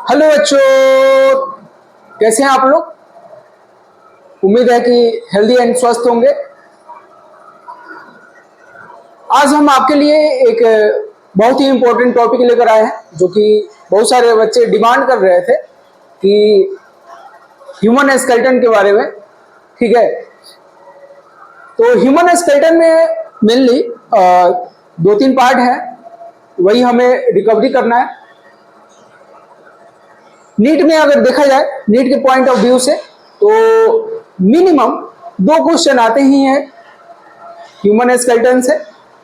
Hello बच्चों, कैसे हैं आप लोग। उम्मीद है कि हेल्दी एंड स्वस्थ होंगे। आज हम आपके लिए एक बहुत ही इम्पोर्टेंट टॉपिक लेकर आए हैं जो कि बहुत सारे बच्चे डिमांड कर रहे थे कि ह्यूमन स्केलेटन के बारे में। ठीक है, तो ह्यूमन स्केलेटन में मेनली दो तीन पार्ट है, वही हमें रिकवरी करना है। नीट में अगर देखा जाए, नीट के पॉइंट ऑफ व्यू से, तो मिनिमम 2 क्वेश्चन आते ही हैं ह्यूमन स्केलेटन से।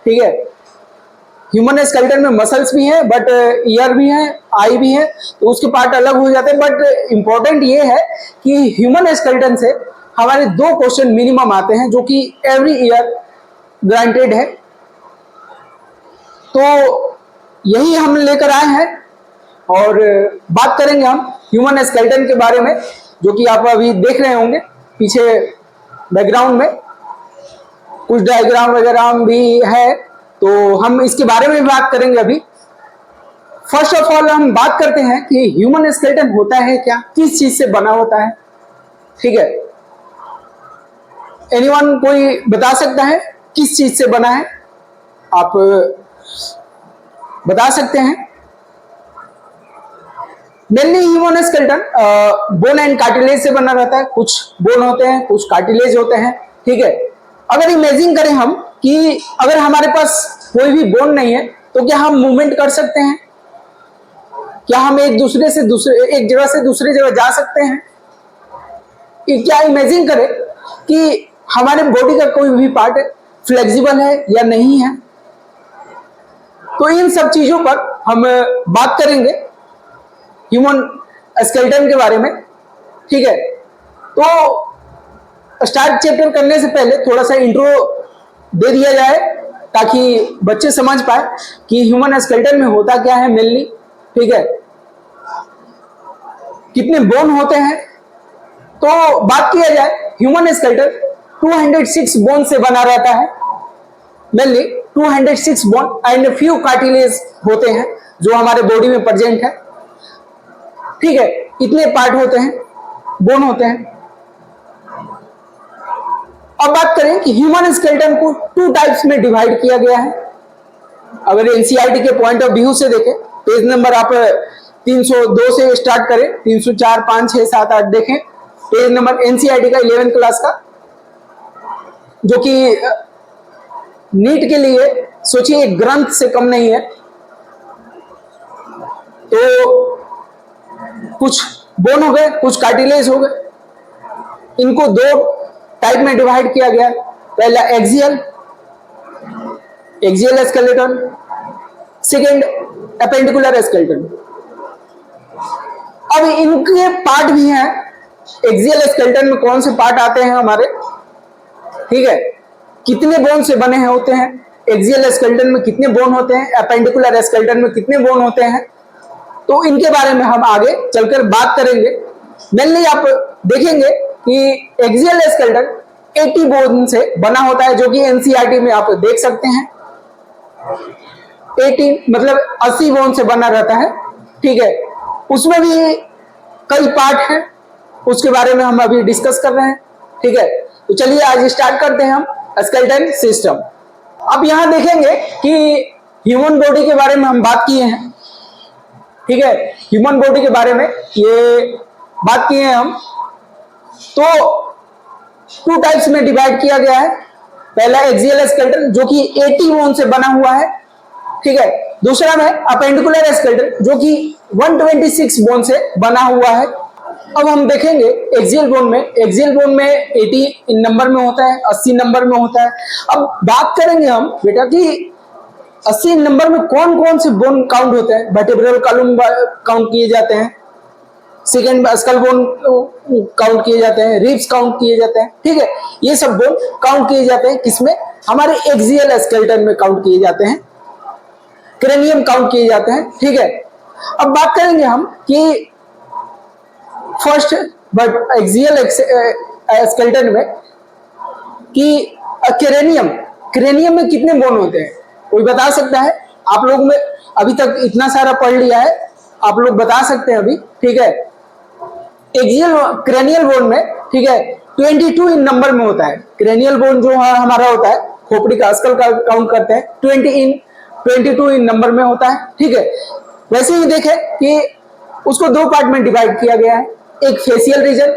ठीक है, ह्यूमन स्केलेटन में मसल्स भी हैं, बट ईयर भी हैं, आई भी हैं, तो उसके पार्ट अलग हो जाते हैं। बट इंपॉर्टेंट ये है कि ह्यूमन स्केलेटन से हमारे 2 क्वेश्चन मिनिमम आते हैं जो कि एवरी ईयर ग्रांटेड है। तो यही हम लेकर आए हैं और बात करेंगे हम ह्यूमन स्केलेटन के बारे में, जो कि आप अभी देख रहे होंगे पीछे बैकग्राउंड में कुछ डायग्राम वगैरह भी है, तो हम इसके बारे में बात करेंगे अभी। फर्स्ट ऑफ ऑल हम बात करते हैं कि ह्यूमन स्केलेटन होता है क्या, किस चीज से बना होता है। ठीक है, एनीवन कोई बता सकता है किस चीज से बना है? आप बता सकते हैं। Mainly human skeleton bone and cartilage से बना रहता है। कुछ बोन होते हैं, कुछ कार्टिलेज होते हैं। ठीक है, अगर इमेजिन करें हम कि अगर हमारे पास कोई भी बोन नहीं है तो क्या हम मूवमेंट कर सकते हैं? क्या हम एक जगह से दूसरे जगह जा सकते हैं? क्या इमेजिन करें कि हमारे बॉडी का कोई भी पार्ट फ्लेक्सिबल है या नहीं है? तो इन सब चीजों पर हम बात करेंगे ह्यूमन स्केलेटन के बारे में। ठीक है, तो स्टार्ट चैप्टर करने से पहले थोड़ा सा इंट्रो दे दिया जाए ताकि बच्चे समझ पाए कि ह्यूमन स्केलेटन में होता क्या है मेनली। ठीक है, कितने बोन होते हैं, तो बात किया जाए ह्यूमन स्केलेटन 206 बोन से बना रहता है। Mainly 206 bone and few cartilage होते हैं जो हमारे बॉडी में प्रेजेंट है। ठीक है, इतने पार्ट होते हैं, बोन होते हैं। अब बात करें कि ह्यूमन स्केलेटन को 2 टाइप्स में डिवाइड किया गया है। अगर एनसीईआरटी के पॉइंट ऑफ व्यू से देखें, पेज नंबर आप 302 से स्टार्ट करें, 304, 5, 6, 7, 8 देखें, पेज नंबर एनसीईआरटी का 11th क्लास का, जो कि नीट के लिए सोचिए एक ग्रंथ से कम नहीं है। तो कुछ बोन हो गए, कुछ कार्टिलेज हो गए। इनको 2 टाइप में डिवाइड किया गया। पहला axial skeleton, second appendicular skeleton. अब इनके पार्ट भी हैं। एक्सियल स्केलेटन में कौन से पार्ट आते हैं हमारे? ठीक है, कितने बोन से बने होते हैं? एक्सियल स्केलेटन में कितने बोन होते हैं? एपेंडिकुलर स्केलेटन में कितने बोन होते हैं? तो इनके बारे में हम आगे चलकर बात करेंगे। मेनली आप देखेंगे कि एक्सियल स्केलेटन 80 बोन से बना होता है, जो कि एनसीईआरटी में आप देख सकते हैं। 80 मतलब 80 बोन से बना रहता है। ठीक है, उसमें भी कई पार्ट हैं, उसके बारे में हम अभी डिस्कस कर रहे हैं। ठीक है, तो चलिए आज स्टार्ट करते हैं हम स्केलेटन सिस्टम। अब यहां देखेंगे कि ह्यूमन बॉडी के बारे में हम बात किए हैं। ठीक है, ह्यूमन बॉडी के बारे में ये बात किए हैं हम। तो 2 टाइप्स में डिवाइड किया गया है। पहला एक्सियल स्केलेटन जो कि 80 बोन से बना हुआ है। ठीक है, दूसरा में अपेंडिकुलर स्केलेटन जो कि 126 बोन से बना हुआ है। अब हम देखेंगे एक्सियल बोन में 80 इन नंबर में होता है, 80 नंबर में होता है। अब बात करेंगे हम बेटा कि 80 नंबर में कौन कौन से बोन काउंट होते हैं। वर्टेब्रल कॉलम काउंट किए जाते हैं, सेकेंड स्कल बोन काउंट किए जाते हैं, रिब्स काउंट किए जाते हैं। ठीक है, ये सब बोन काउंट किए जाते हैं किसमें? हमारे एक्सियल स्केलेटन में काउंट किए जाते हैं, क्रेनियम काउंट किए जाते हैं। ठीक है, अब बात करेंगे हम कि फर्स्ट एक्सियल स्केलेटन में कि क्रेनियम में कितने बोन होते हैं? कोई बता सकता है? आप लोग में अभी तक इतना सारा पढ़ लिया है, आप लोग बता सकते हैं अभी, ठीक है। एक्सियल क्रेनियल बोन में, ठीक है, 22 इन नंबर में होता है। क्रेनियल बोन जो हमारा होता है, खोपड़ी का स्कल का काउंट करते हैं, 22 इन नंबर में होता है, ठीक है। वैसे ही देखें कि उसको दो पार्ट में डिवाइड किया गया है। एक फेशियल रीजन,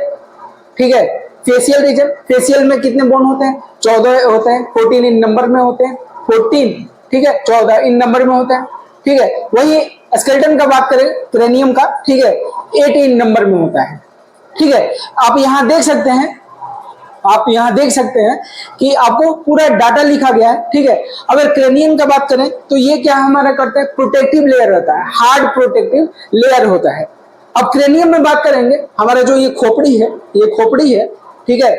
ठीक है, फेशियल रीजन, फेशियल में कितने बोन होते हैं? 14 होते हैं, 14 इन नंबर में होते हैं, 14, ठीक है, 14 इन नंबर में होता है, ठीक है। वही स्केलेटन का बात करें, क्रेनियम का, ठीक है, 8 इन नंबर में होता है, ठीक है। आप यहां देख सकते हैं, आप यहां देख सकते हैं कि आपको पूरा डाटा लिखा गया है, ठीक है। अगर क्रेनियम का बात करें तो ये क्या हमारा करता है, प्रोटेक्टिव लेयर रहता है, हार्ड प्रोटेक्टिव लेयर होता है। अब क्रेनियम में बात करेंगे, हमारा जो ये खोपड़ी है, ये खोपड़ी है, ठीक है,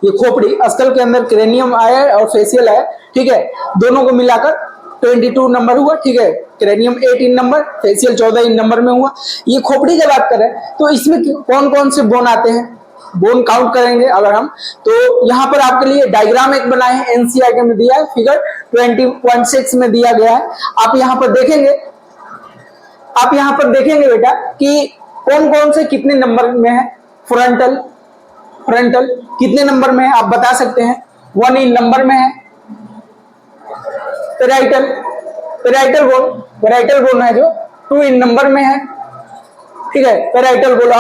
ये खोपड़ी स्कल के अंदर क्रेनियम आया और फेशियल आया, ठीक है, दोनों को मिलाकर 22 नंबर हुआ, ठीक है। क्रेनियम 8 इन नंबर, फेशियल 14 इन नंबर में हुआ। ये खोपड़ी की बात करें तो इसमें कौन कौन से बोन आते हैं, बोन काउंट करेंगे अगर हम, तो यहाँ पर आपके लिए डायग्राम एक बनाए हैं, एनसीईआरटी में दिया है, फिगर 20.6 में दिया गया है। आप यहाँ पर देखेंगे, आप यहाँ पर देखेंगे बेटा कि कौन कौन से कितने नंबर में है। फ्रंटल, फ्रंटल कितने नंबर में है आप बता सकते हैं? 1 इन नंबर में है। Parietal, parietal bone, parietal bone है जो 2 इन नंबर में है, ठीक है। पेराइटल बोन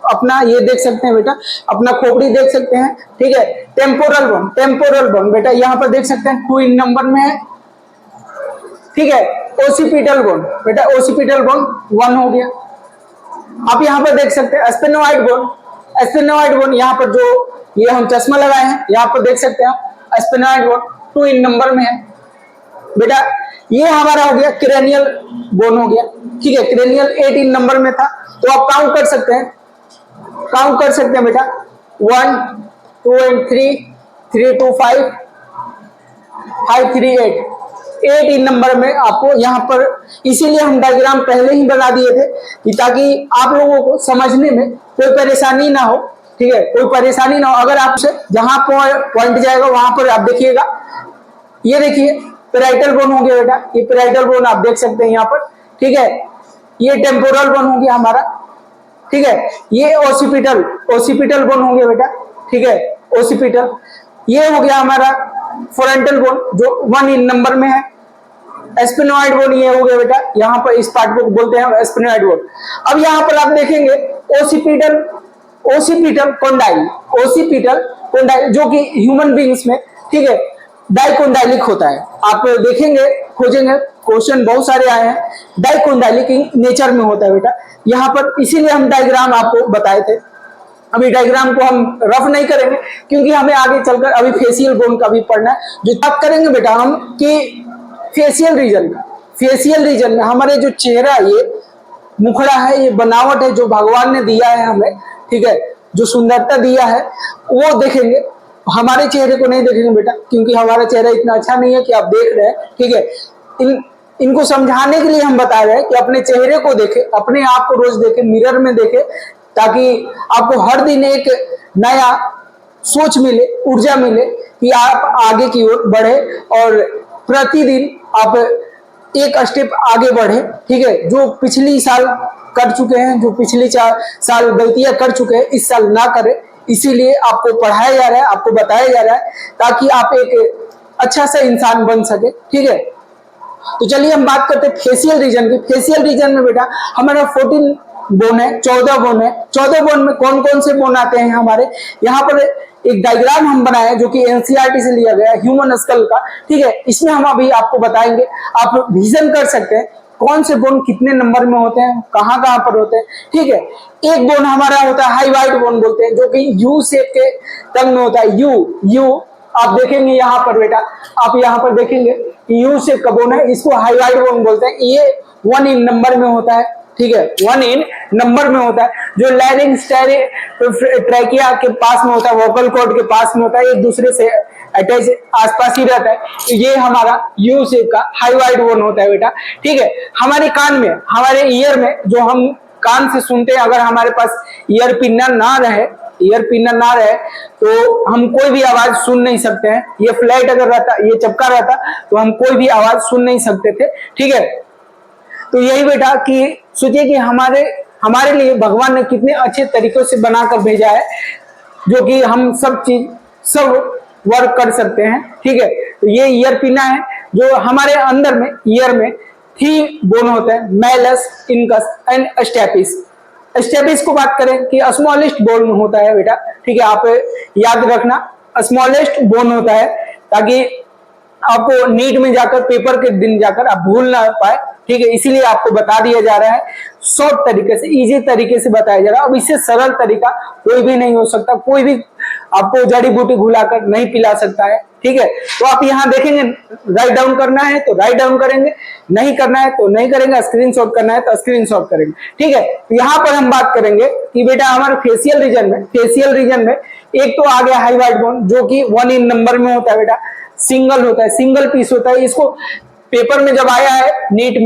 अपना ये देख सकते हैं बेटा, अपना खोपड़ी देख सकते हैं, ठीक है। टेम्पोरल बोन, टेम्पोरल बोन बेटा यहाँ पर देख सकते हैं 2 इन नंबर में है, ठीक है। ओसिपिटल बोन बेटा, ओसिपिटल बोन 1 हो गया। आप यहाँ पर देख सकते हैं स्पेनोइड बोन, स्पेनोइड बोन यहाँ पर जो ये हम चश्मा लगाए हैं यहाँ पर देख सकते हैं स्पेनोइड बोन 2 इन नंबर में है बेटा। ये हमारा हो गया क्रेनियल बोन हो गया, ठीक है। क्रेनियल 8 इन नंबर में था, तो आप काउंट कर सकते हैं, काउंट कर सकते हैं बेटा, 1 2 and 3 3 2 5 5 3 8 इन नंबर में आपको यहाँ पर, इसीलिए हम डायग्राम पहले ही बना दिए थे कि ताकि आप लोगों को समझने में कोई परेशानी ना हो, ठीक है, कोई परेशानी ना हो। अगर आपसे जहां पॉइंट जाएगा वहां पर आप देखिएगा, ये देखिए पेराइटल बोन हो गया बेटा, ये पेराइटल बोन आप देख सकते हैं यहाँ पर, ठीक है। ये टेम्पोरल बोन हो गया हमारा, ठीक है। ये ओसिपिटल, ओसिपिटल बोन हो गया बेटा, ठीक है, ओसिपिटल। ये हो गया हमारा फ्रंटल बोन जो 1 इन नंबर में है। स्पेनोइड बोन ये हो गया बेटा, यहाँ पर इस पार्ट को बोलते हैं स्पेनोइड बोन। अब यहाँ पर आप देखेंगे occipital, occipital condyle, occipital condyle जो कि ह्यूमन बींग्स में, ठीक है, डाइकोंडाइलिक होता है। आप देखेंगे, खोजेंगे, क्वेश्चन बहुत सारे आए हैं, डाइकोंडाइलिक नेचर में होता है बेटा यहाँ पर, इसीलिए हम डायग्राम आपको बताए थे। अभी डायग्राम को हम रफ नहीं करेंगे क्योंकि हमें आगे चलकर अभी फेशियल बोन का भी पढ़ना है। जो बात करेंगे बेटा हम कि फेशियल रीजन का, फेशियल रीजन में हमारे जो चेहरा, ये मुखड़ा है, ये बनावट है जो भगवान ने दिया है हमें, ठीक है, जो सुंदरता दिया है वो देखेंगे। हमारे चेहरे को नहीं देखेंगे बेटा क्योंकि हमारा चेहरा इतना अच्छा नहीं है कि आप देख रहे हैं, ठीक है। इनको समझाने के लिए हम बता रहे हैं कि अपने चेहरे को देखें, अपने आप को रोज देखें, मिरर में देखें, ताकि आपको हर दिन एक नया सोच मिले, ऊर्जा मिले कि आप आगे की ओर बढ़े और प्रतिदिन आप एक स्टेप आगे बढ़े, ठीक है। जो पिछली साल कर चुके हैं, जो पिछली 4 साल गलतियां कर चुके हैं, इस साल ना करें, इसीलिए आपको पढ़ाया जा रहा है, आपको बताया जा रहा है ताकि आप एक अच्छा सा इंसान बन सके, ठीक है। तो चलिए हम बात करते हैं फेशियल रीजन की। फेशियल रीजन में बेटा हमारा 14 बोन है, 14 बोन है। 14 बोन में कौन कौन से बोन आते हैं हमारे, यहाँ पर एक डायग्राम हम बनाए जो कि एनसीईआरटी से लिया गया है, ह्यूमन स्कल का, ठीक है। इसमें हम अभी आपको बताएंगे, आप विजन कर सकते हैं कौन से बोन कितने नंबर में होते हैं, कहाँ कहाँ पर होते हैं, ठीक है। एक बोन हमारा होता है हाइवाइड बोन बोलते हैं, जो कि यू शेप के टंग में होता है, यू आप देखेंगे यहाँ पर बेटा, आप यहाँ पर देखेंगे यू शेप का बोन है, इसको हाइवाइड बोन बोलते हैं। ये 1 इन नंबर में होता है, ठीक है, 1 इन नंबर में होता है। जो लैरिंक्स ट्रैकिया के पास में होता है, वोकल कॉर्ड के पास में होता है, एक दूसरे से अटैच आसपास ही रहता है। ये हमारा यू शेप का हाइवाइड बोन होता है बेटा, ठीक है। हमारे कान में, हमारे ईयर में, जो हम कान से सुनते हैं, अगर हमारे पास ईयर पिनर ना रहे, ईयर पिनर ना रहे तो हम कोई भी आवाज सुन नहीं सकते हैं। ये फ्लैट अगर रहता, ये चपका रहता तो हम कोई भी आवाज सुन नहीं सकते थे, ठीक है। तो यही बेटा कि सोचिए कि हमारे लिए भगवान ने कितने अच्छे तरीकों से बनाकर भेजा है, जो कि हम सब वर्क कर सकते हैं। ठीक है, तो ये ईयर पिना है जो हमारे अंदर में ईयर में 3 बोन होते हैं, malleus, incus and stapes. Stapes को बात करें कि स्मॉलेस्ट बोन होता है बेटा। ठीक है, आप याद रखना स्मॉलेस्ट बोन होता है, ताकि आपको नीट में जाकर पेपर के दिन जाकर आप भूल ना पाए। ठीक है, इसीलिए आपको बता दिया जा रहा है, शॉर्ट तरीके से, इजी तरीके से बताया जा रहा है। अब इससे सरल तरीका कोई भी नहीं हो सकता, कोई भी आपको जड़ी बूटी घुलाकर नहीं पिला सकता है। ठीक है, तो आप यहाँ देखेंगे, राइट डाउन करना है तो राइट डाउन करेंगे, नहीं करना है तो नहीं करेंगे, स्क्रीनशॉट करना है तो स्क्रीनशॉट करेंगे। ठीक है, तो यहाँ पर हम बात करेंगे कि बेटा हमारे फेशियल रीजन में एक तो आ गया हाइवाइट बोन, जो कि 1 इन नंबर में होता है बेटा, सिंगल होता है, सिंगल पीस होता है। इसको पेपर में जब आया है, नीट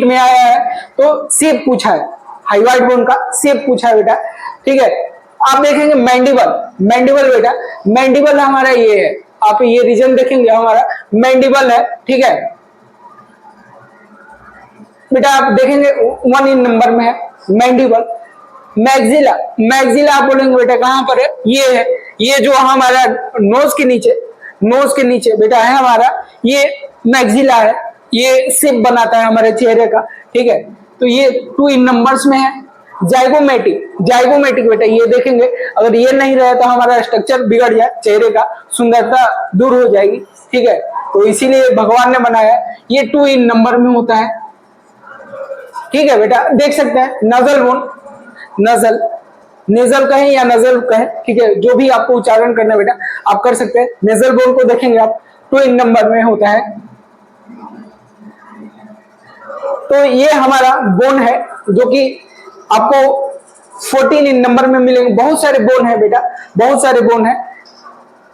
में आया है तो शेप पूछा है, हाइवाइट बोन का शेप पूछा है बेटा। ठीक है, आप देखेंगे मैंडिबल बेटा, मैंडिबल हमारा ये है, आप ये रीजन देखेंगे हमारा मैंडिबल है। ठीक है बेटा, आप देखेंगे 1 इन नंबर में है मैंडिबल। मैग्जिला आप बोलेंगे बेटा कहां पर है, ये है, ये जो हमारा नोज के नीचे बेटा है हमारा, ये मैग्जिला है, ये शेप बनाता है हमारे चेहरे का। ठीक है, तो ये 2 इन नंबर्स में है। जाइगोमेटिक बेटा, ये देखेंगे अगर ये नहीं रहे तो हमारा स्ट्रक्चर बिगड़ जाए, चेहरे का सुंदरता दूर हो जाएगी। ठीक है, तो इसीलिए भगवान ने बनाया, ये 2 इन नंबर में होता है। ठीक है बेटा, देख सकते हैं नजल बोन, नेजल कहें या नजल कहें, ठीक है, जो भी आपको उच्चारण करना है बेटा आप कर सकते हैं। नेजल बोन को देखेंगे आप 2 इन नंबर में होता है। तो ये हमारा बोन है जो कि आपको 14 इन नंबर में मिलेंगे। बहुत सारे बोन है बेटा, बहुत सारे बोन है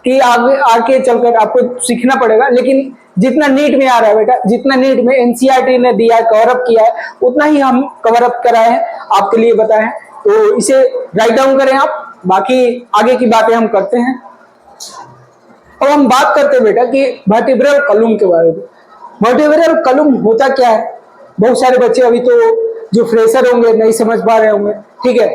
कि आगे चलकर आपको सीखना पड़ेगा, लेकिन जितना नीट में आ रहा है बेटा, जितना नीट में एनसीईआरटी ने दिया है, कवर अप किया है, उतना ही हम कवर अप कराए हैं, आपके लिए बताए हैं। तो इसे राइट डाउन करें आप, बाकी आगे की बातें हम करते हैं। अब हम बात करते हैं बेटा कि वर्टिब्रल कॉलम के बारे में। वर्टिब्रल कॉलम होता क्या है, बहुत सारे बच्चे अभी तो जो फ्रेशर होंगे नहीं समझ पा रहे होंगे। ठीक है,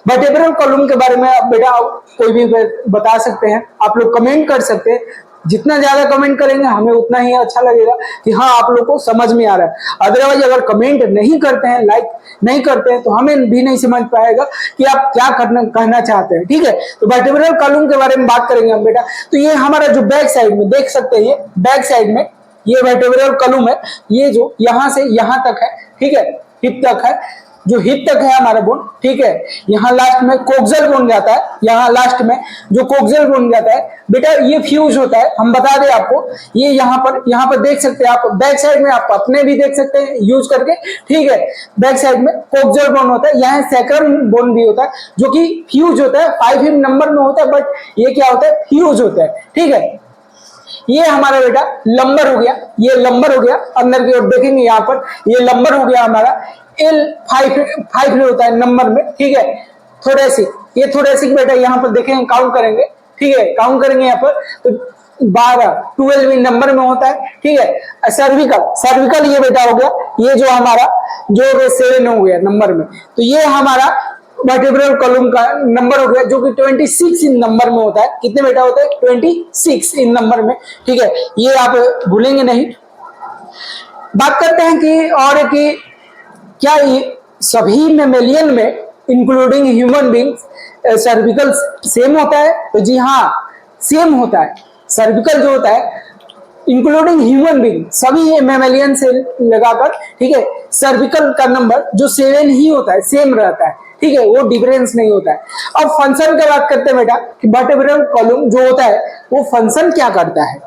वर्टिब्रल कॉलम के बारे में आप बेटा कोई भी बता सकते हैं, आप लोग कमेंट कर सकते हैं। जितना ज्यादा कमेंट करेंगे हमें उतना ही अच्छा लगेगा कि हाँ आप लोग को समझ में आ रहा है। अदरवाइज अगर कमेंट नहीं करते हैं, लाइक नहीं करते हैं, तो हमें भी नहीं समझ पाएगा कि आप क्या कहना चाहते हैं। ठीक है, तो वर्टिब्रल कॉलम के बारे में बात करेंगे हम बेटा। तो ये हमारा जो बैक साइड में देख सकते हैं, ये बैक साइड में ये वर्टिब्रल कॉलम है, ये जो यहाँ से यहाँ तक है। ठीक है, हिप तक है, जो हिप तक है हमारा बोन। ठीक है, यहाँ लास्ट में कोक्सल बोन जाता है, यहाँ लास्ट में जो कोक्सल बोन जाता है बेटा, ये फ्यूज होता है। हम बता दें आपको, ये यहाँ पर देख सकते हैं आप, बैक साइड में आप अपने भी देख सकते हैं यूज करके। ठीक है, बैक साइड में कोक्सल बोन होता है, यहाँ सैक्रम बोन भी होता है जो कि फ्यूज होता है, 5 नंबर में होता है, बट ये क्या होता है, फ्यूज होता है। ठीक है, ये हमारा बेटा लंबर हो गया, ये लंबर हो गया, अंदर की ओर देखेंगे यहाँ पर ये लंबर हो गया हमारा। L5 में होता है नंबर में। ठीक है, थोरेसिक, ये थोरेसिक बेटा यहाँ पर देखेंगे, काउंट करेंगे। ठीक है, काउंट करेंगे यहाँ पर तो 12 नंबर में होता है। ठीक है, सर्विकल ये बेटा हो गया, ये जो हमारा जो 7 हो गया नंबर में, तो ये हमारा वर्टिब्रल कॉलम का नंबर हो गया जो कि 26 इन नंबर में होता है। कितने बेटा होता है, 26 इन नंबर में। ठीक है, ये आप भूलेंगे नहीं। बात करते हैं कि और कि क्या ये सभी मेमेलियन में including human being cervical same होता है, तो जी हाँ सेम होता है। सर्विकल जो होता है इंक्लूडिंग ह्यूमन बींग, सभी मेमेलियन से लगाकर, ठीक है, सर्विकल का नंबर जो 7 ही होता है, सेम रहता है। ठीक है, वो डिफरेंस नहीं होता है। अब फंक्शन की बात करते हैं बेटा कि वर्टिब्रल कॉलम जो होता है वो फंक्शन क्या करता है।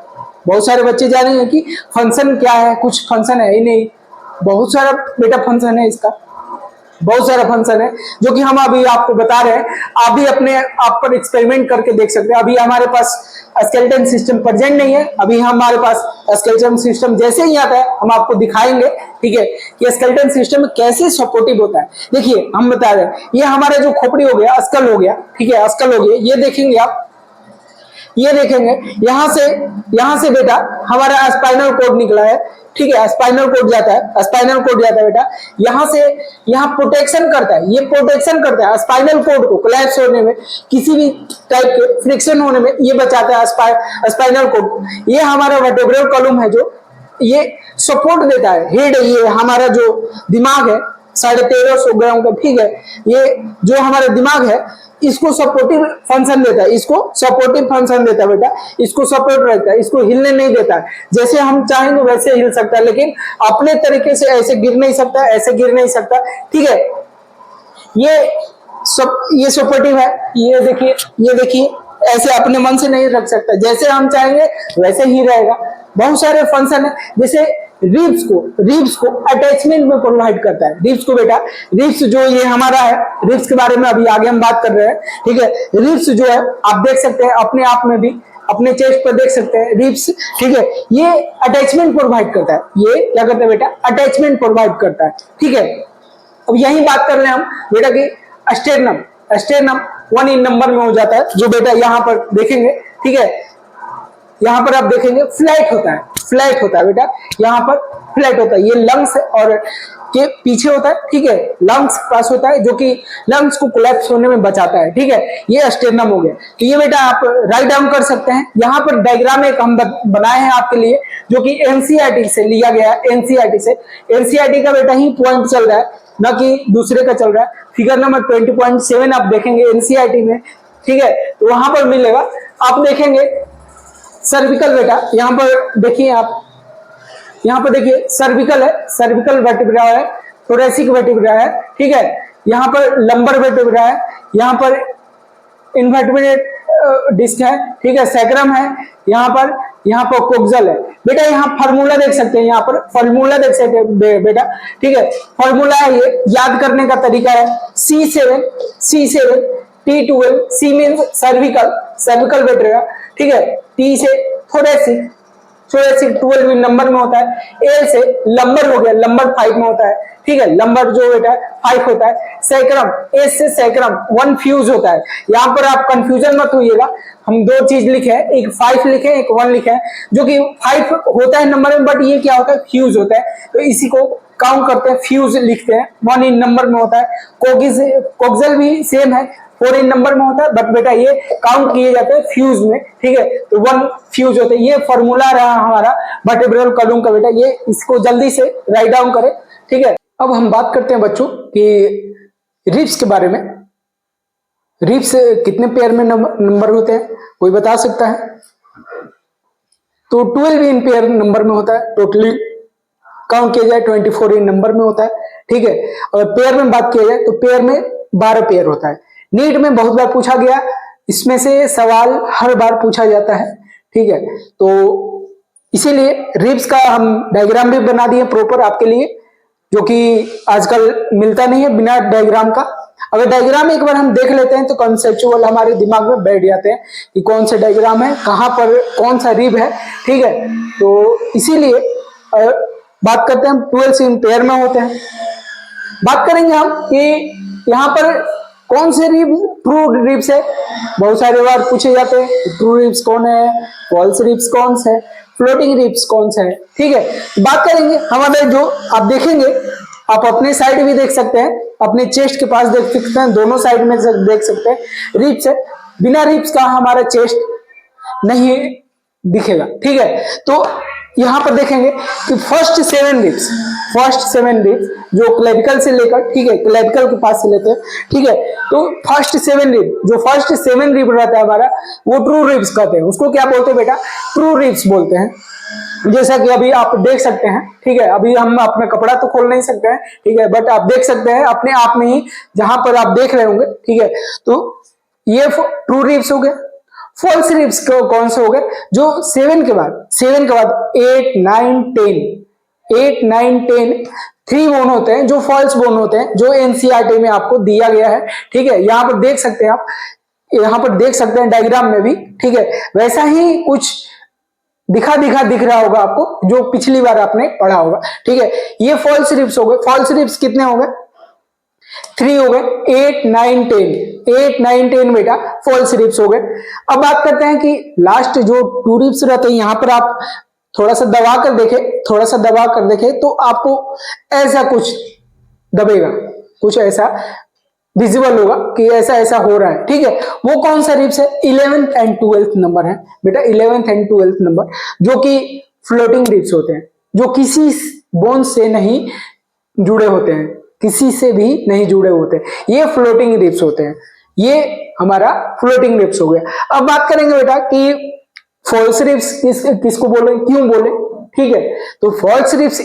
बहुत सारे बच्चे जानेंगे कि फंक्शन क्या है, कुछ फंक्शन है ही नहीं। बहुत सारा बेटा फंक्शन है, इसका बहुत सारा फंक्शन है जो कि हम अभी आपको बता रहे हैं। आप भी अपने आप पर एक्सपेरिमेंट करके देख सकते हैं। अभी हमारे पास स्केलेटन सिस्टम प्रेजेंट नहीं है, अभी हमारे पास स्केलेटन सिस्टम जैसे ही आता है हम आपको दिखाएंगे। ठीक है, कि स्केलेटन सिस्टम कैसे सपोर्टिव होता है। देखिए हम बता रहे हैं, ये हमारा जो खोपड़ी हो गया, अस्कल हो गया। ठीक है, अस्कल हो गया, ये देखेंगे आप, ये देखेंगे यहाँ से बेटा हमारा स्पाइनल कोड निकला है, ठीक है, स्पाइनल कॉर्ड जाता है, स्पाइनल कॉर्ड जाता है बेटा, यहाँ से यहाँ प्रोटेक्शन करता है, ये प्रोटेक्शन करता है स्पाइनल कॉर्ड को कोलैप्स होने में, किसी भी टाइप के फ्रिक्शन होने में ये बचाता है स्पाइनल कॉर्ड। ये हमारा वर्टेब्रल कॉलम है जो ये सपोर्ट देता है, हेड ये हमारा जो दिमाग है 1350 ग्राम का, ठीक है, ये जो हमारा दिमाग है इसको सपोर्टिव फंक्शन देता है, इसको सपोर्टिव फंक्शन देता है बेटा, इसको सपोर्ट रहता है, इसको हिलने नहीं देता है, जैसे हम चाहेंगे वैसे हिल सकता है, लेकिन अपने तरीके से ऐसे गिर नहीं सकता, ऐसे गिर नहीं सकता, ठीक है। ये सपोर्टिव है, ये देखिए ऐसे अपने मन से नहीं रख सकता, जैसे हम चाहेंगे वैसे ही रहेगा। बहुत सारे फंक्शन है, जैसे रिब्स को अटैचमेंट में प्रोवाइड करता है, रिब्स को बेटा, रिब्स जो ये हमारा है, रिब्स के बारे में अभी आगे हम बात कर रहे हैं, ठीक है। रिब्स जो है आप देख सकते हैं अपने आप में भी, अपने चेस्ट पर देख सकते हैं रिब्स, ठीक है, ये अटैचमेंट प्रोवाइड करता है, ये क्या करता है बेटा, अटैचमेंट प्रोवाइड करता है, ठीक है। अब यही बात कर रहे हैं हम बेटा की स्टेर्नम 1 इन नंबर में हो जाता है, जो बेटा यहाँ पर देखेंगे, ठीक है, यहाँ पर आप देखेंगे फ्लैट होता है बेटा, यहाँ पर फ्लैट होता है, ये लंग्स और के पीछे होता है, ठीक है, लंग्स पास होता है जो कि लंग्स को कोलैप्स होने में बचाता है, ठीक है, ये स्टेर्नम हो गया। तो ये बेटा आप राइट डाउन कर सकते हैं। यहाँ पर डायग्राम एक हम बनाए हैं आपके लिए जो कि एनसीईआरटी से लिया गया है, एनसीईआरटी का बेटा ही पॉइंट चल रहा है, न कि दूसरे का चल रहा है। फिगर नंबर 20.7 आप देखेंगे एनसीईआरटी में, ठीक है, तो वहां पर मिलेगा, आप देखेंगे सर्विकल बेटा, यहाँ पर देखिए आप, यहाँ पर देखिए सर्विकल है, सर्विकल वर्टिब्रा है, थोरेसिक वर्टिब्रा है, ठीक है, यहाँ पर लंबर वर्टिब्रा है, यहाँ पर इन्वर्टेब्रेट डिस्क है, ठीक है, सैक्रम है, यहाँ पर कोक्सल है बेटा। यहाँ फार्मूला देख सकते हैं, यहाँ पर फार्मूला देख सकते हैं बेटा, ठीक है, फार्मूला है, ये याद करने का तरीका है, C7 T12, C means cervical vertebra, ठीक है, T से थोरेसिक 12 नंबर में होता है, L से लंबर हो गया, लंबर 5 में होता है, ठीक है, लंबर जो बेटा 5 होता है, सैक्रम S से सैक्रम 1 फ्यूज होता है। यहाँ पर आप कंफ्यूजन मत होइएगा, हम दो चीज लिखे हैं, एक 5 लिखे हैं, एक 1 लिखे हैं, जो कि 5 होता है नंबर में, बट ये क्या होता है, फ्यूज होता है, तो इसी को काउंट करते हैं, फ्यूज लिखते हैं, 1 इन नंबर में होता है। कोक्सल भी सेम है, 4 इन नंबर में होता है, बट बेटा ये काउंट किए जाते हैं फ्यूज में, ठीक है, तो 1 फ्यूज होते हैं। ये फॉर्मूला रहा हमारा वर्टिब्रल कॉलम का बेटा, ये इसको जल्दी से राइट डाउन करें, ठीक है। अब हम बात करते हैं बच्चों कि रिब्स के बारे में। रिब्स कितने पेयर में नंबर होते हैं, कोई बता सकता है? तो 12 इन पेयर नंबर में होता है, टोटली काउंट किया जाए 24 इन नंबर में होता है, ठीक है। और पेयर में बात किया जाए तो पेयर में 12 पेयर होता है। नीट में बहुत बार पूछा गया, इसमें से सवाल हर बार पूछा जाता है, ठीक है, तो इसीलिए रिब्स का हम डायग्राम भी बना दिए प्रॉपर आपके लिए, जो कि आजकल मिलता नहीं है बिना डायग्राम का। अगर डायग्राम एक बार हम देख लेते हैं तो कॉन्सेप्चुअल हमारे दिमाग में बैठ जाते हैं कि कौन सा डायग्राम है, कहां पर कौन सा रिब है, ठीक है। तो इसीलिए बात करते हैं हम 12 इन पेयर में होते हैं। बात करेंगे हम कि यहाँ पर कौन से रिब ट्रू रिब्स है, बहुत सारे बार पूछे जाते हैं ट्रू रिब्स कौन है, फॉल्स रिब्स कौन सा है, फ्लोटिंग रिब्स कौन सा है, ठीक है। बात करेंगे हमारे, जो आप देखेंगे, आप अपने साइड भी देख सकते हैं, अपने चेस्ट के पास देख सकते हैं, दोनों साइड में देख सकते हैं रिब्स है। बिना रिब्स का हमारा चेस्ट नहीं दिखेगा, ठीक है। तो यहाँ पर देखेंगे कि फर्स्ट 7 रिब्स जो क्लेविकल से लेकर, ठीक है, क्लेविकल के पास से लेते हैं, ठीक है, तो फर्स्ट 7 रिब रहता है हमारा, वो ट्रू रिब्स कहते हैं। उसको क्या बोलते हैं बेटा, ट्रू रिब्स बोलते हैं। जैसा कि अभी आप देख सकते हैं, ठीक है, अभी हम अपना कपड़ा तो खोल नहीं सकते हैं, ठीक है, बट आप देख सकते हैं अपने आप में ही, जहां पर आप देख रहे होंगे, ठीक है। तो ये ट्रू रिब्स हो गए। फॉल्स रिब्स कौन से हो गए, जो 7 के बाद 8, 9, 10 3 बोन होते हैं, जो फॉल्स बोन होते हैं, जो एनसीईआरटी में आपको दिया गया है, ठीक है। यहाँ पर देख सकते हैं आप, यहाँ पर देख सकते हैं डायग्राम में भी, ठीक है, वैसा ही कुछ दिख रहा होगा आपको, जो पिछली बार आपने पढ़ा होगा, ठीक है। ये फॉल्स रिब्स हो गए। फॉल्स रिब्स कितने हो गए, 3 हो गए, 8, 9, 10 बेटा फॉल्स रिब्स हो गए। अब बात करते हैं कि लास्ट जो 2 रिब्स रहते हैं, यहाँ पर आप थोड़ा सा दबा कर देखे, थोड़ा सा दबा कर देखे तो आपको ऐसा कुछ दबेगा, कुछ ऐसा विजिबल होगा कि ऐसा ऐसा हो रहा है। ठीक है, वो कौन सा रिप्स है? 11th एंड 12th नंबर है बेटा, 11th एंड 12th नंबर, जो कि फ्लोटिंग रिप्स होते हैं, जो किसी बोन से नहीं जुड़े होते हैं, किसी से भी नहीं जुड़े होते हैं, ये फ्लोटिंग रिप्स होते हैं। ये हमारा फ्लोटिंग रिप्स हो गया। अब बात करेंगे बेटा कि फॉल्स रिप्स किसको बोले, क्यों बोले? ठीक है, तो फॉल्स रिप्स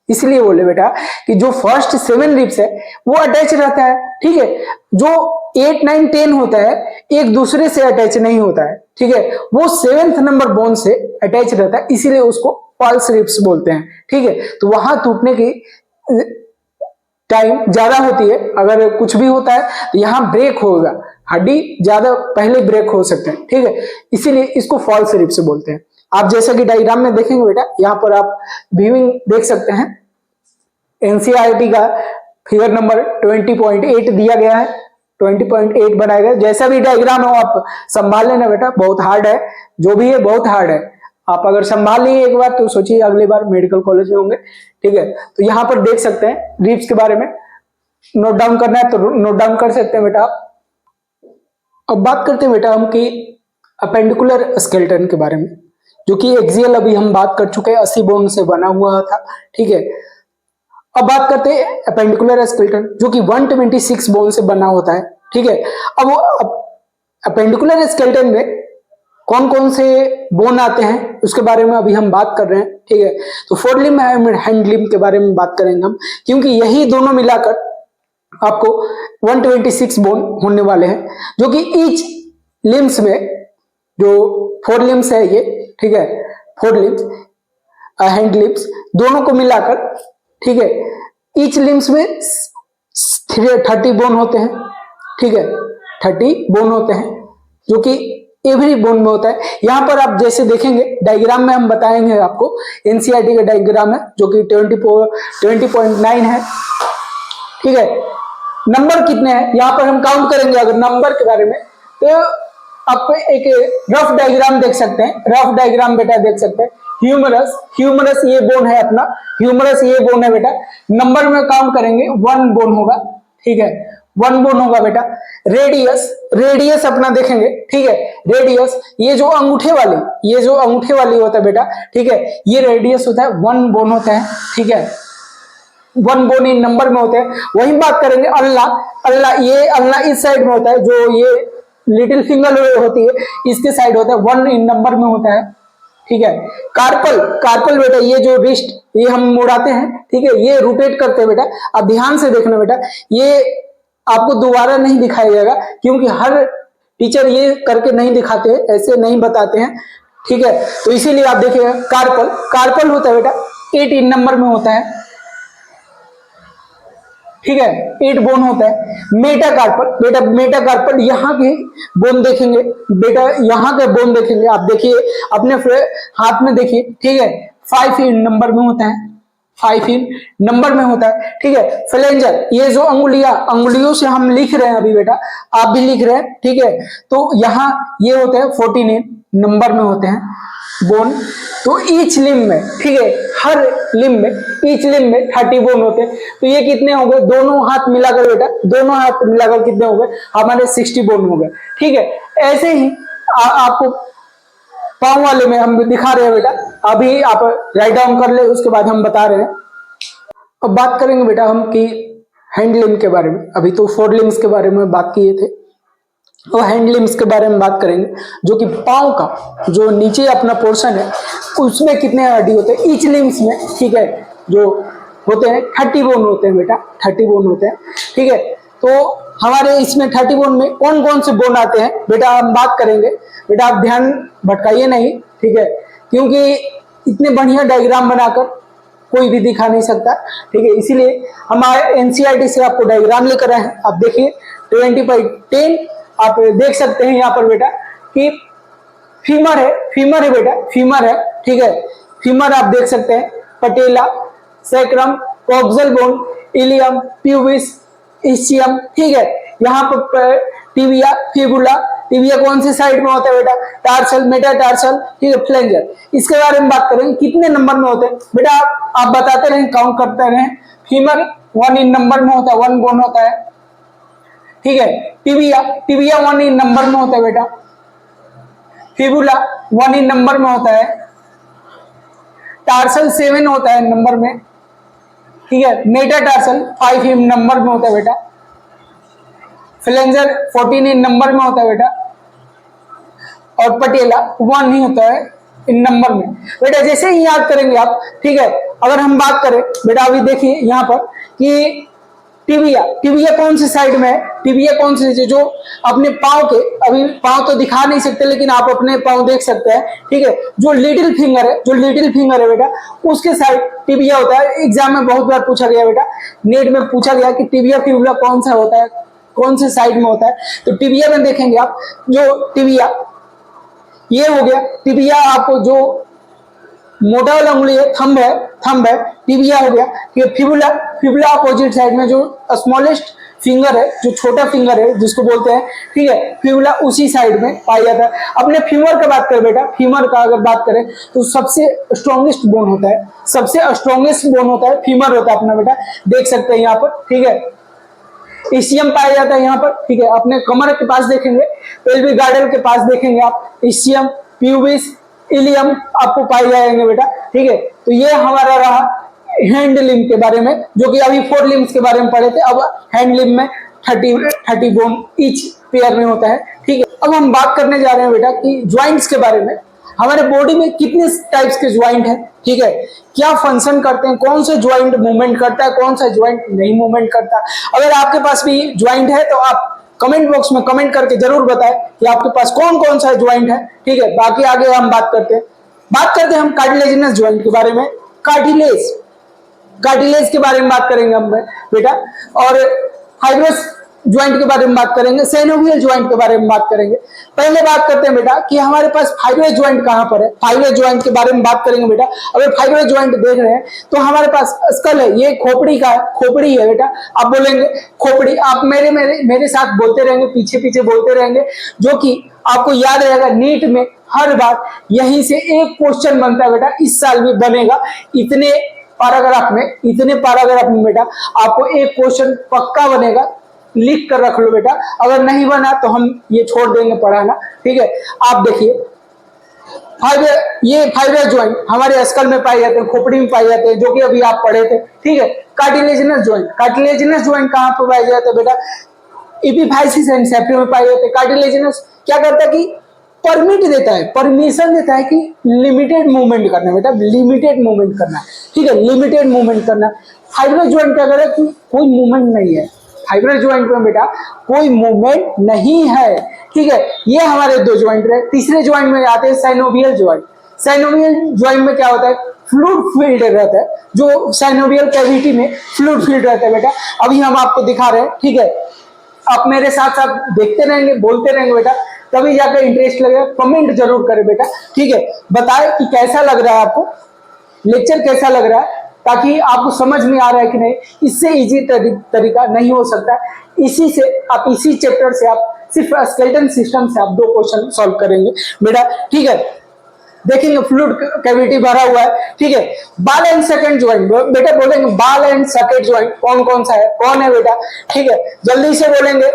इसलिए बोले बेटा कि जो फर्स्ट 7 रिप्स है वो अटैच रहता है। ठीक है, जो 8, 9, 10 होता है एक दूसरे से अटैच नहीं होता है। ठीक है, वो 7th नंबर बोन से अटैच रहता है, इसीलिए उसको फॉल्स रिप्स बोलते हैं। ठीक है, तो वहां टूटने की टाइम ज्यादा होती है, अगर कुछ भी होता है तो यहां ब्रेक होगा, हड्डी ज्यादा पहले ब्रेक हो सकते हैं। ठीक है, इसीलिए इसको फॉल्स रिप्स बोलते हैं। आप जैसा कि डायग्राम में देखेंगे बेटा, यहाँ पर आप व्यूइंग देख सकते हैं, एनसीईआरटी का फिगर नंबर 20.8 दिया गया है, 20.8 बनाया गया। जैसा भी डायग्राम हो आप संभाल लेना बेटा, बहुत हार्ड है, जो भी है बहुत हार्ड है। आप अगर संभाल लिए एक बार तो सोचिए अगली बार मेडिकल कॉलेज में होंगे। ठीक है, तो यहाँ पर देख सकते हैं रिप्स के बारे में, नोट डाउन करना है तो नोट डाउन कर सकते हैं बेटा आप। अब बात करते हैं बेटा हम कि अपेंडिकुलर स्केलेटन के बारे में, जो कि एक्सियल अभी हम बात कर चुके हैं, 80 बोन से बना हुआ था। ठीक है, अब बात करते हैं अपेंडिकुलर स्केलेटन, जो कि 126 बोन से बना होता है। ठीक है, अब अपेंडिकुलर स्केलेटन में कौन कौन से बोन आते हैं उसके बारे में अभी हम बात कर रहे हैं। ठीक है, तो four limb and hand limb के बारे में बात करेंगे हम, क्योंकि यही दोनों मिलाकर आपको 126 बोन होने वाले हैं, जो कि ईच लिम्स में, जो 4 लिम्स है ये, ठीक है, 4 लिम्स हैंड लिम्स दोनों को मिलाकर, ठीक है, ईच लिम्स में 30 बोन होते हैं। ठीक है, 30 बोन होते हैं, जो कि एवरी बोन में होता है। यहां पर आप जैसे देखेंगे डायग्राम में हम बताएंगे आपको, एनसीईआरटी का डायग्राम है जो कि 20.9 है। ठीक है, नंबर कितने हैं यहाँ पर हम काउंट करेंगे अगर नंबर के बारे में, तो आप एक रफ डायग्राम देख सकते हैं, रफ डायग्राम बेटा देख सकते हैं। ह्यूमरस ये बोन है अपना, ह्यूमरस ये बोन है बेटा। नंबर में काउंट करेंगे 1 बोन होगा। ठीक है, 1 बोन होगा बेटा। रेडियस अपना देखेंगे। ठीक है, रेडियस ये जो अंगूठे वाली होता है बेटा, ठीक है, ये रेडियस होता है, 1 बोन होता है। ठीक है, 1 बोन इन नंबर में होते हैं। वही बात करेंगे अल्लाह इस साइड में होता है, जो ये लिटिल फिंगर होती है इसके साइड होता है, 1 इन नंबर में होता है। ठीक है, कार्पल बेटा ये जो रिस्ट ये हम मुड़ाते हैं, ठीक है, ये रोटेट करते हैं बेटा। अब ध्यान से देखना बेटा, ये आपको दोबारा नहीं दिखाया जाएगा, क्योंकि हर टीचर ये करके नहीं दिखाते हैं, ऐसे नहीं बताते हैं। ठीक है, तो इसीलिए आप देखिएगा कार्पल होता है बेटा, 8 इन नंबर में होता है। ठीक है, 8 बोन होता है। मेटाकार्पल यहाँ के बोन देखेंगे बेटा, यहाँ के बोन देखेंगे आप, देखिए अपने हाथ में देखिए। ठीक है, 5 इन नंबर में होता है, 5 इन नंबर में होता है। ठीक है, फ्लेंजर ये जो अंगुलियों से हम लिख रहे हैं अभी बेटा, आप भी लिख रहे हैं। ठीक है, तो यहाँ ये होते हैं 14 इन नंबर में होते हैं बोन। तो ईच लिम्ब में, ठीक है, हर लिम्ब में, ईच लिम्ब में 30 बोन होते हैं। तो ये कितने हो गए, दोनों हाथ मिलाकर बेटा, दोनों हाथ मिलाकर कितने हो गए हमारे 60 बोन हो गए। ठीक है, ऐसे ही आपको पांव वाले में हम दिखा रहे हैं बेटा, अभी आप राइट डाउन कर ले, उसके बाद हम बता रहे हैं। अब बात करेंगे बेटा हम कि हैंड लिम्ब के बारे में। अभी तो 4 लिम्स के बारे में बात किए थे, और हैंड लिम्स के बारे में बात करेंगे, जो कि पांव का जो नीचे अपना पोर्शन है उसमें कितने हड्डी होते हैं ईच लिम्स में। ठीक है, जो होते हैं 30 बोन होते हैं बेटा, 30 बोन होते हैं। ठीक है, तो हमारे इसमें 30 बोन में कौन कौन से बोन आते हैं बेटा हम बात करेंगे। बेटा आप ध्यान भटकाइए नहीं, ठीक है, क्योंकि इतने बढ़िया डायग्राम बनाकर कोई भी दिखा नहीं सकता। ठीक है, इसीलिए हमारे एनसीईआरटी से आपको डायग्राम लेकर आए हैं। आप देखिए 20/10 आप देख सकते हैं यहाँ पर बेटा कि फीमर है बेटा, फीमर है। ठीक है, फीमर आप देख सकते हैं, patella, sacrum, coccygeal bone, ilium, pubis, ischium. ठीक है, यहाँ पर टिबिया, फिबुला, टिबिया कौन सी साइड में होता है बेटा, टार्सल, मेटाटार्सल, ठीक है, फ्लेंजर। इसके बारे में बात करेंगे कितने नंबर में होते हैं बेटा, आप बताते रहें, काउंट करते रहें। फीमर 1 इन नंबर में होता है, 1 बोन होता है, ठीक है। टिबिया 1 इन नंबर में होता है बेटा। फिबुला 1 इन नंबर में होता है। टार्सल 7 होता है नंबर में, ठीक है। मेटाटार्सल 5 इन नंबर में होता है बेटा। फ्लेंजर 14 इन नंबर में होता है बेटा। और पटेला 1 ही होता है इन नंबर में बेटा। जैसे ही याद करेंगे आप, ठीक है। अगर हम बात करें बेटा, अभी देखिए यहाँ पर कि टिबिया कौन सी साइड में है, टिबिया कौन सी, जो अपने पाँव के, अभी पाँव तो दिखा नहीं सकते लेकिन आप अपने पाँव देख सकते हैं, ठीक है। जो लिटिल फिंगर है बेटा, उसके साइड टिबिया होता है। एग्जाम में बहुत बार पूछा गया बेटा, नेट में पूछा गया कि टिबिया फिबुला कौन सा होता है, कौन से साइड में होता है। तो टिबिया में देखेंगे आप, जो टिबिया ये हो गया टिबिया, आपको जो मोटा वाला उंगली है, थंब है, टिबिया हो गया। ये फिबुला अपोजिट साइड में जो स्मॉलेस्ट फिंगर है, जो छोटा फिंगर है जिसको बोलते हैं, ठीक है, फिबुला उसी साइड में पाया जाता है। अपने फीमर का बात करें बेटा, फीमर का अगर बात करें तो सबसे स्ट्रॉन्गेस्ट बोन होता है, फीमर होता है अपना बेटा, देख सकते हैं यहाँ पर, ठीक है। इसियम पाया जाता है यहाँ पर, ठीक है। अपने कमर के पास देखेंगे, पेल्विक गार्डल के पास देखेंगे आप, इसियम, प्यूबिस, इलियम आपको पाए जाएंगे बेटा, ठीक है। तो ये हमारा रहा हैंड लिम्ब के बारे में, जो कि अभी 4 लिम्ब्स के बारे में पढ़े थे। अब हैंड लिम्ब में 30 बोन ईच पेयर में होता है, ठीक है। अब हम बात करने जा रहे हैं बेटा कि ज्वाइंट्स के बारे में। हमारे बॉडी में कितने टाइप्स के ज्वाइंट हैं, ठीक है, क्या फंक्शन करते हैं, कौन सा ज्वाइंट मूवमेंट करता है, कौन सा ज्वाइंट नहीं मूवमेंट करता। अगर आपके पास भी ज्वाइंट है तो आप कमेंट बॉक्स में कमेंट करके जरूर बताएं कि आपके पास कौन कौन सा ज्वाइंट है, ठीक है। बाकी आगे हम बात करते हैं हम कार्टिलेजिनस ज्वाइंट के बारे में। कार्टिलेज के बारे में बात करेंगे हम बेटा, और फाइब्रस ज्वाइंट के बारे में बात करेंगे, साइनोवियल ज्वाइंट के बारे में बात करेंगे। पहले बात करते हैं बेटा कि हमारे पास फाइब्रस ज्वाइंट कहां पर है। फाइब्रस ज्वाइंट के बारे में बात करेंगे बेटा। अगर फाइब्रस ज्वाइंट देख रहे हैं तो हमारे पास स्कल है, ये खोपड़ी है बेटा। आप बोलेंगे खोपड़ी, आप मेरे साथ बोलते रहेंगे, पीछे बोलते रहेंगे, जो कि आपको याद रहेगा। नीट में हर बार यहीं से एक क्वेश्चन बनता है बेटा, इस साल भी बनेगा। इतने पैराग्राफ में बेटा आपको एक क्वेश्चन पक्का बनेगा, लिख कर रख लो बेटा। अगर नहीं बना तो हम ये छोड़ देंगे पढ़ाना, ठीक है। आप देखिए, ये फाइब्रस ज्वाइंट हमारे स्कल में पाए जाते हैं, खोपड़ी में पाए जाते हैं, जो कि अभी आप पढ़े थे, ठीक है। कार्टिलेजिनस ज्वाइंट कहां पर पाए जाते हैं बेटा, एपिफाइसिस एंड सेप्टम में पाए जाते हैं। कार्टिलेजिनस क्या करता है कि परमिशन देता है कि लिमिटेड मूवमेंट करना है बेटा, ठीक है, लिमिटेड मूवमेंट करना। फाइब्रस ज्वाइंट क्या करे कि कोई मूवमेंट नहीं है, फाइब्रस ज्वाइंट में बेटा कोई मूवमेंट नहीं है, ठीक है। ये हमारे 2 ज्वाइंट रहे। तीसरे ज्वाइंट में आते हैं साइनोवियल ज्वाइंट में क्या होता है, फ्लूइड फील्ड रहता है, जो साइनोवियल कैविटी में फ्लूइड फील्ड रहता है बेटा। अभी हम आपको दिखा रहे हैं, ठीक है। आप मेरे साथ साथ देखते रहेंगे, बोलते रहेंगे बेटा, तभी जाकर इंटरेस्ट लगेगा। कमेंट जरूर करें बेटा, ठीक है। बताएं कि कैसा लग रहा है आपको, लेक्चर कैसा लग रहा है, ताकि आपको समझ में आ रहा है कि नहीं। इससे इजी तरीका नहीं हो सकता। इसी चैप्टर से आप सिर्फ स्केलेटन सिस्टम से आप 2 क्वेश्चन सॉल्व करेंगे बेटा, ठीक है। देखेंगे फ्लूइड कैविटी भरा हुआ है, ठीक है। बाल एंड सॉकेट ज्वाइंट बेटा, बोलेंगे बाल एंड सॉकेट ज्वाइंट कौन सा है, कौन है बेटा, ठीक है। जल्दी से बोलेंगे,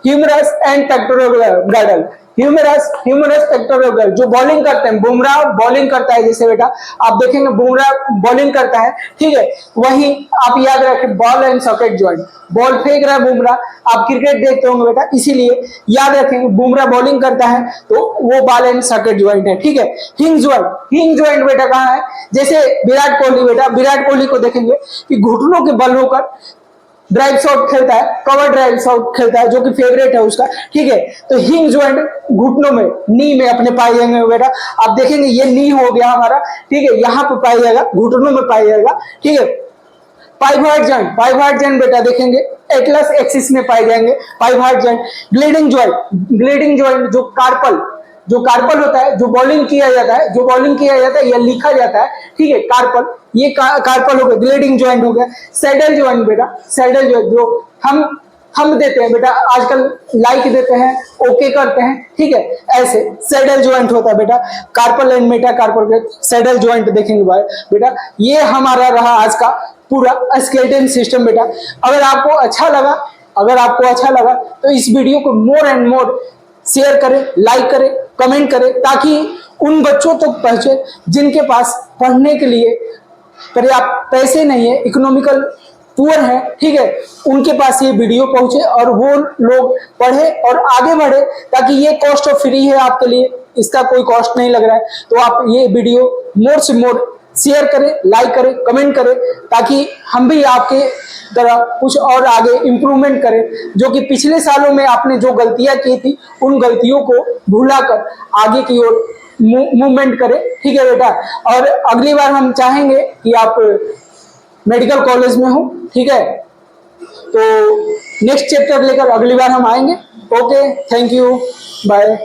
humerus and pectoral humerus pectoral. जो बॉलिंग करते हैं, बुमराह बॉलिंग करता है, जैसे बेटा आप देखेंगे बुमराह बॉलिंग करता है, ठीक है। वही आप याद रखें, ball and socket joint, ball फेंक रहा है बुमराह, आप क्रिकेट देखते होंगे बेटा, इसीलिए याद रखेंगे बुमराह बॉलिंग करता है तो वो बॉल एंड सॉकेट ज्वाइंट है, ठीक है। हिंग ज्वाइंट बेटा कहाँ है, जैसे विराट कोहली को देखेंगे कि घुटनों के बल होकर ड्राइव शॉट खेलता है, कवर ड्राइव शॉट खेलता है, जो कि फेवरेट है उसका, ठीक है। तो हिंग ज्वाइंट घुटनों में, नी में अपने पाए जाएंगे बेटा। आप देखेंगे ये नी हो गया हमारा, ठीक है, यहाँ पे पाया जाएगा, घुटनों में पाया जाएगा, ठीक है। पाइवॉट जॉइंट बेटा देखेंगे एटलस एक्सिस में पाए जाएंगे पाइवॉट जॉइंट। ग्लेडिंग जॉइंट जो कार्पल होता है, जो बॉलिंग किया जाता है या लिखा जाता है, ठीक है, कार्पल, ये कार्पल हो गया, ग्लेडिंग जॉइंट हो गया। सैडल जॉइंट बेटा, जो हम देते हैं बेटा, आजकल लाइक देते हैं, ओके करते हैं, ठीक है। ऐसे सैडल ज्वाइंट होता है बेटा, carpal and metacarpal saddle joint देखेंगे भाई बेटा। ये हमारा रहा आज का पूरा स्केलेटन सिस्टम बेटा। अगर आपको अच्छा लगा तो इस वीडियो को मोर एंड मोर शेयर करें, लाइक करें, कमेंट करें, ताकि उन बच्चों तक पहुंचे जिनके पास पढ़ने के लिए पर्याप्त पैसे नहीं है, इकोनॉमिकल पुअर है, ठीक है। उनके पास ये वीडियो पहुंचे और वो लोग पढ़े और आगे बढ़े, ताकि ये कॉस्ट ऑफ फ्री है आपके लिए, इसका कोई कॉस्ट नहीं लग रहा है। तो आप ये वीडियो मोर से मोर शेयर करें, लाइक करें, कमेंट करें, ताकि हम भी आपके तरह कुछ और आगे इम्प्रूवमेंट करें, जो कि पिछले सालों में आपने जो गलतियां की थी उन गलतियों को भुलाकर आगे की ओर मूवमेंट करें, ठीक है बेटा। और अगली बार हम चाहेंगे कि आप मेडिकल कॉलेज में हो, ठीक है। तो नेक्स्ट चैप्टर लेकर अगली बार हम आएंगे। Okay, thank you, bye.